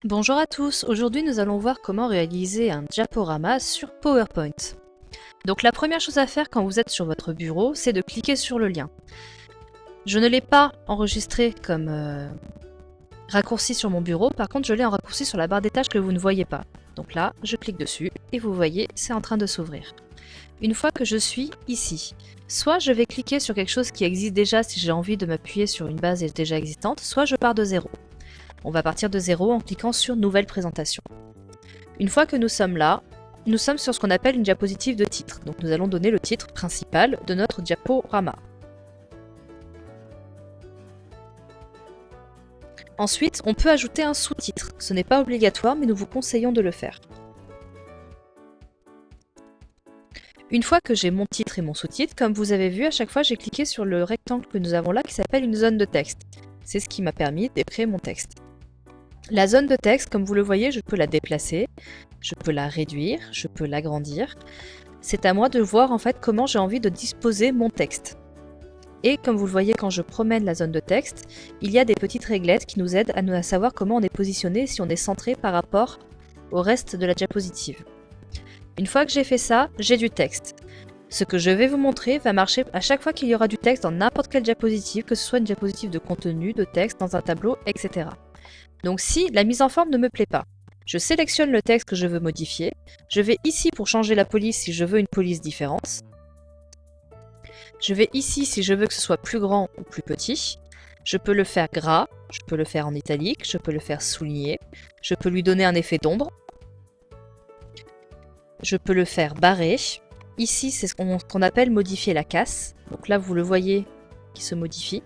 Bonjour à tous, aujourd'hui nous allons voir comment réaliser un diaporama sur PowerPoint. Donc la première chose à faire quand vous êtes sur votre bureau, c'est de cliquer sur le lien. Je ne l'ai pas enregistré comme raccourci sur mon bureau, par contre je l'ai en raccourci sur la barre des tâches que vous ne voyez pas. Donc là, je clique dessus et vous voyez, c'est en train de s'ouvrir. Une fois que je suis ici, soit je vais cliquer sur quelque chose qui existe déjà si j'ai envie de m'appuyer sur une base déjà existante, soit je pars de zéro. On va partir de zéro en cliquant sur Nouvelle présentation. Une fois que nous sommes là, nous sommes sur ce qu'on appelle une diapositive de titre. Donc nous allons donner le titre principal de notre diaporama. Ensuite, on peut ajouter un sous-titre. Ce n'est pas obligatoire, mais nous vous conseillons de le faire. Une fois que j'ai mon titre et mon sous-titre, comme vous avez vu, à chaque fois j'ai cliqué sur le rectangle que nous avons là qui s'appelle une zone de texte. C'est ce qui m'a permis d'écrire mon texte. La zone de texte, comme vous le voyez, je peux la déplacer, je peux la réduire, je peux l'agrandir. C'est à moi de voir en fait comment j'ai envie de disposer mon texte. Et comme vous le voyez quand je promène la zone de texte, il y a des petites réglettes qui nous aident à savoir comment on est positionné, si on est centré par rapport au reste de la diapositive. Une fois que j'ai fait ça, j'ai du texte. Ce que je vais vous montrer va marcher à chaque fois qu'il y aura du texte dans n'importe quelle diapositive, que ce soit une diapositive de contenu, de texte, dans un tableau, etc. Donc si la mise en forme ne me plaît pas, je sélectionne le texte que je veux modifier, je vais ici pour changer la police si je veux une police différente, je vais ici si je veux que ce soit plus grand ou plus petit, je peux le faire gras, je peux le faire en italique, je peux le faire souligné, je peux lui donner un effet d'ombre, je peux le faire barré, ici c'est ce qu'on appelle modifier la casse, donc là vous le voyez qui se modifie.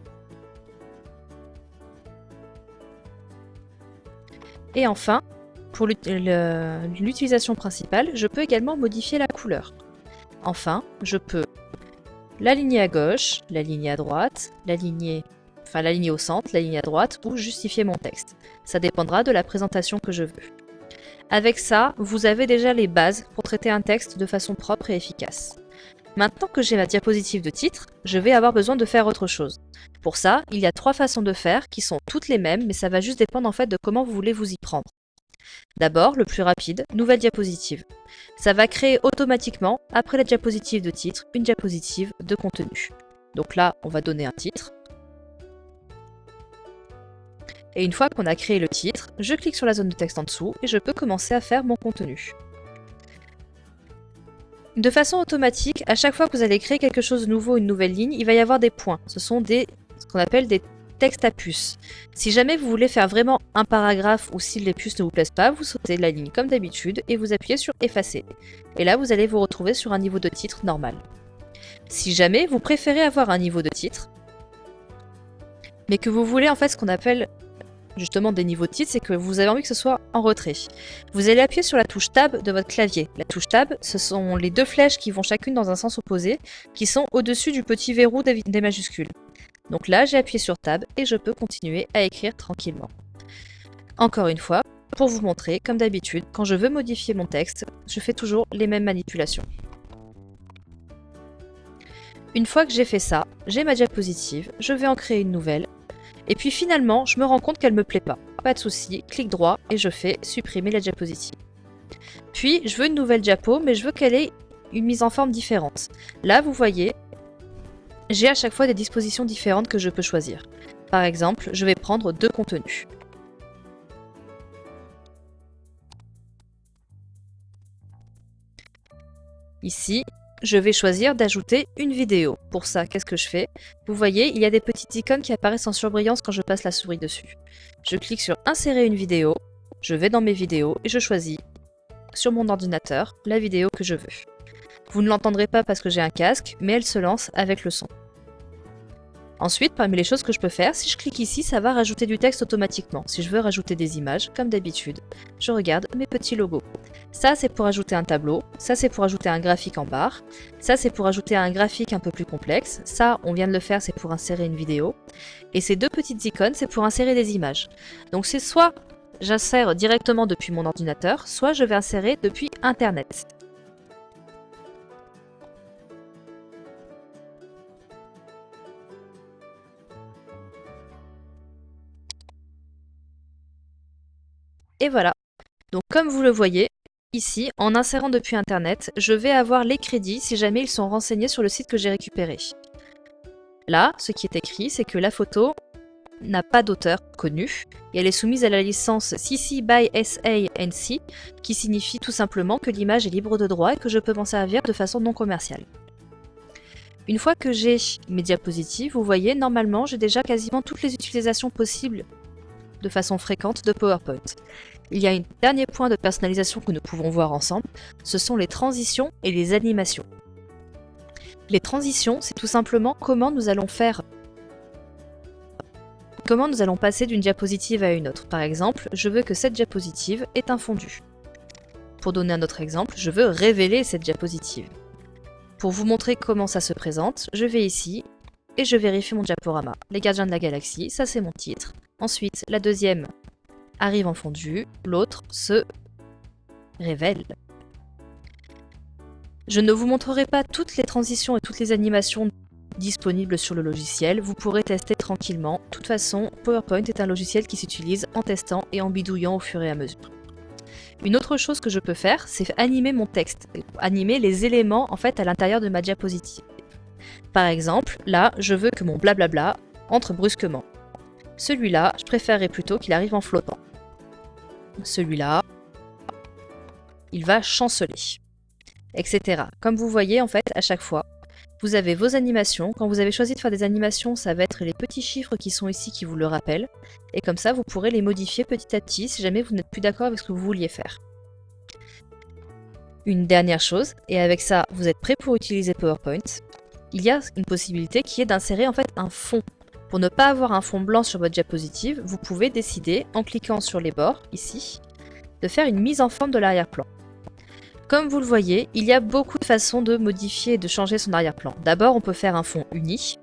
Et enfin, pour l'utilisation principale, je peux également modifier la couleur. Enfin, je peux l'aligner à gauche, l'aligner à droite, l'aligner au centre, l'aligner à droite ou justifier mon texte. Ça dépendra de la présentation que je veux. Avec ça, vous avez déjà les bases pour traiter un texte de façon propre et efficace. Maintenant que j'ai ma diapositive de titre, je vais avoir besoin de faire autre chose. Pour ça, il y a 3 façons de faire qui sont toutes les mêmes, mais ça va juste dépendre en fait de comment vous voulez vous y prendre. D'abord, le plus rapide, nouvelle diapositive. Ça va créer automatiquement, après la diapositive de titre, une diapositive de contenu. Donc là, on va donner un titre. Et une fois qu'on a créé le titre, je clique sur la zone de texte en dessous et je peux commencer à faire mon contenu. De façon automatique, à chaque fois que vous allez créer quelque chose de nouveau, une nouvelle ligne, il va y avoir des points. Ce sont ce qu'on appelle des textes à puces. Si jamais vous voulez faire vraiment un paragraphe ou si les puces ne vous plaisent pas, vous sautez la ligne comme d'habitude et vous appuyez sur effacer. Et là, vous allez vous retrouver sur un niveau de titre normal. Si jamais vous préférez avoir un niveau de titre, mais que vous voulez en fait ce qu'on appelle justement des niveaux de titre, c'est que vous avez envie que ce soit en retrait. Vous allez appuyer sur la touche Tab de votre clavier. La touche Tab, ce sont les 2 flèches qui vont chacune dans un sens opposé, qui sont au-dessus du petit verrou des majuscules. Donc là, j'ai appuyé sur Tab et je peux continuer à écrire tranquillement. Encore une fois, pour vous montrer, comme d'habitude, quand je veux modifier mon texte, je fais toujours les mêmes manipulations. Une fois que j'ai fait ça, j'ai ma diapositive, je vais en créer une nouvelle, et puis finalement, je me rends compte qu'elle me plaît pas. Pas de souci, clic droit et je fais supprimer la diapositive. Puis, je veux une nouvelle diapo, mais je veux qu'elle ait une mise en forme différente. Là, vous voyez, j'ai à chaque fois des dispositions différentes que je peux choisir. Par exemple, je vais prendre 2 contenus. Ici, je vais choisir d'ajouter une vidéo. Pour ça, qu'est-ce que je fais? Vous voyez, il y a des petites icônes qui apparaissent en surbrillance quand je passe la souris dessus. Je clique sur Insérer une vidéo, je vais dans mes vidéos et je choisis sur mon ordinateur la vidéo que je veux. Vous ne l'entendrez pas parce que j'ai un casque, mais elle se lance avec le son. Ensuite, parmi les choses que je peux faire, si je clique ici, ça va rajouter du texte automatiquement. Si je veux rajouter des images, comme d'habitude, je regarde mes petits logos. Ça, c'est pour ajouter un tableau. Ça, c'est pour ajouter un graphique en barre. Ça, c'est pour ajouter un graphique un peu plus complexe. Ça, on vient de le faire, c'est pour insérer une vidéo. Et ces 2 petites icônes, c'est pour insérer des images. Donc c'est soit j'insère directement depuis mon ordinateur, soit je vais insérer depuis Internet. Et Et voilà. Donc comme vous le voyez, ici, en insérant depuis Internet, je vais avoir les crédits si jamais ils sont renseignés sur le site que j'ai récupéré. Là, ce qui est écrit, c'est que la photo n'a pas d'auteur connu et elle est soumise à la licence CC by SA and C, qui signifie tout simplement que l'image est libre de droit et que je peux m'en servir de façon non commerciale. Une fois que j'ai mes diapositives, vous voyez, normalement, j'ai déjà quasiment toutes les utilisations possibles de façon fréquente de PowerPoint. Il y a un dernier point de personnalisation que nous pouvons voir ensemble, ce sont les transitions et les animations. Les transitions, c'est tout simplement comment nous allons passer d'une diapositive à une autre. Par exemple, je veux que cette diapositive ait un fondu. Pour donner un autre exemple, je veux révéler cette diapositive. Pour vous montrer comment ça se présente, je vais ici et je vérifie mon diaporama. Les Gardiens de la Galaxie, ça c'est mon titre. Ensuite, la deuxième arrive en fondu, l'autre se révèle. Je ne vous montrerai pas toutes les transitions et toutes les animations disponibles sur le logiciel, vous pourrez tester tranquillement. De toute façon, PowerPoint est un logiciel qui s'utilise en testant et en bidouillant au fur et à mesure. Une autre chose que je peux faire, c'est animer mon texte, animer les éléments en fait à l'intérieur de ma diapositive. Par exemple, là, je veux que mon blablabla entre brusquement. Celui-là, je préférerais plutôt qu'il arrive en flottant. Celui-là, il va chanceler, etc. Comme vous voyez, en fait, à chaque fois, vous avez vos animations. Quand vous avez choisi de faire des animations, ça va être les petits chiffres qui sont ici qui vous le rappellent. Et comme ça, vous pourrez les modifier petit à petit si jamais vous n'êtes plus d'accord avec ce que vous vouliez faire. Une dernière chose, et avec ça, vous êtes prêt pour utiliser PowerPoint. Il y a une possibilité qui est d'insérer en fait un fond. Pour ne pas avoir un fond blanc sur votre diapositive, vous pouvez décider, en cliquant sur les bords, ici, de faire une mise en forme de l'arrière-plan. Comme vous le voyez, il y a beaucoup de façons de modifier et de changer son arrière-plan. D'abord, on peut faire un fond uni.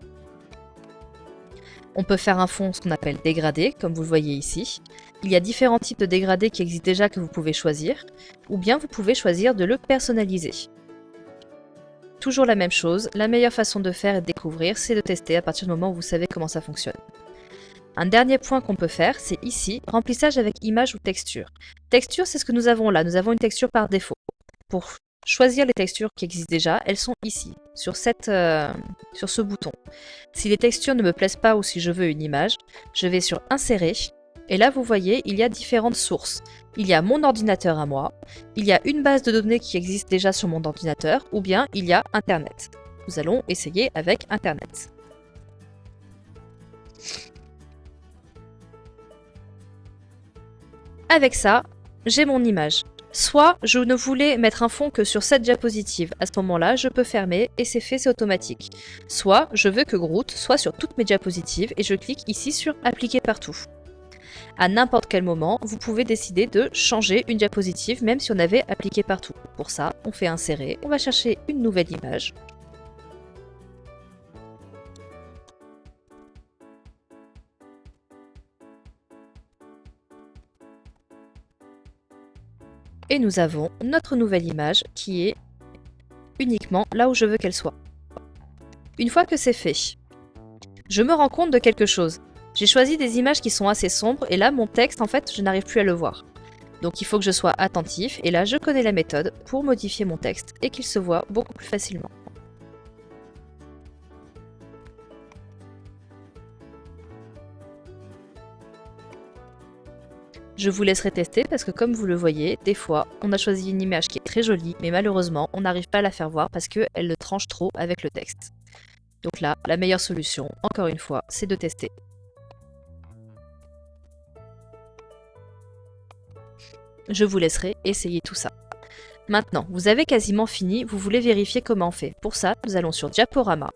On peut faire un fond, ce qu'on appelle dégradé, comme vous le voyez ici. Il y a différents types de dégradés qui existent déjà que vous pouvez choisir, ou bien vous pouvez choisir de le personnaliser. Toujours la même chose, la meilleure façon de faire et de découvrir, c'est de tester à partir du moment où vous savez comment ça fonctionne. Un dernier point qu'on peut faire, c'est ici, remplissage avec image ou texture. Texture, c'est ce que nous avons là, nous avons une texture par défaut. Pour choisir les textures qui existent déjà, elles sont ici, sur ce bouton. Si les textures ne me plaisent pas ou si je veux une image, je vais sur Insérer, et là vous voyez, il y a différentes sources. Il y a mon ordinateur à moi, il y a une base de données qui existe déjà sur mon ordinateur, ou bien il y a Internet. Nous allons essayer avec Internet. Avec ça, j'ai mon image. Soit je ne voulais mettre un fond que sur cette diapositive, à ce moment-là, je peux fermer et c'est fait, c'est automatique. Soit je veux que Groot soit sur toutes mes diapositives et je clique ici sur Appliquer partout. À n'importe quel moment, vous pouvez décider de changer une diapositive même si on avait appliqué partout. Pour ça, on fait Insérer, on va chercher une nouvelle image. Et nous avons notre nouvelle image qui est uniquement là où je veux qu'elle soit. Une fois que c'est fait, je me rends compte de quelque chose. J'ai choisi des images qui sont assez sombres et là mon texte en fait je n'arrive plus à le voir. Donc il faut que je sois attentif et là je connais la méthode pour modifier mon texte et qu'il se voit beaucoup plus facilement. Je vous laisserai tester parce que comme vous le voyez, des fois, on a choisi une image qui est très jolie, mais malheureusement, on n'arrive pas à la faire voir parce qu'elle le tranche trop avec le texte. Donc là, la meilleure solution, encore une fois, c'est de tester. Je vous laisserai essayer tout ça. Maintenant, vous avez quasiment fini, vous voulez vérifier comment on fait. Pour ça, nous allons sur Diaporama.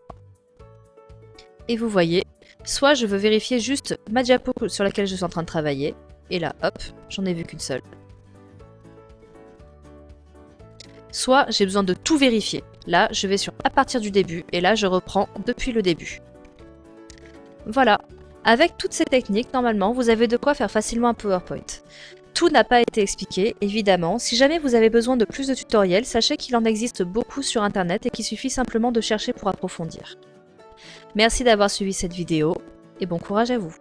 Et vous voyez, soit je veux vérifier juste ma diapo sur laquelle je suis en train de travailler, et là, hop, j'en ai vu qu'une seule. Soit j'ai besoin de tout vérifier. Là, je vais sur à partir du début, et là, je reprends depuis le début. Voilà. Avec toutes ces techniques, normalement, vous avez de quoi faire facilement un PowerPoint. Tout n'a pas été expliqué, évidemment. Si jamais vous avez besoin de plus de tutoriels, sachez qu'il en existe beaucoup sur Internet et qu'il suffit simplement de chercher pour approfondir. Merci d'avoir suivi cette vidéo, et bon courage à vous.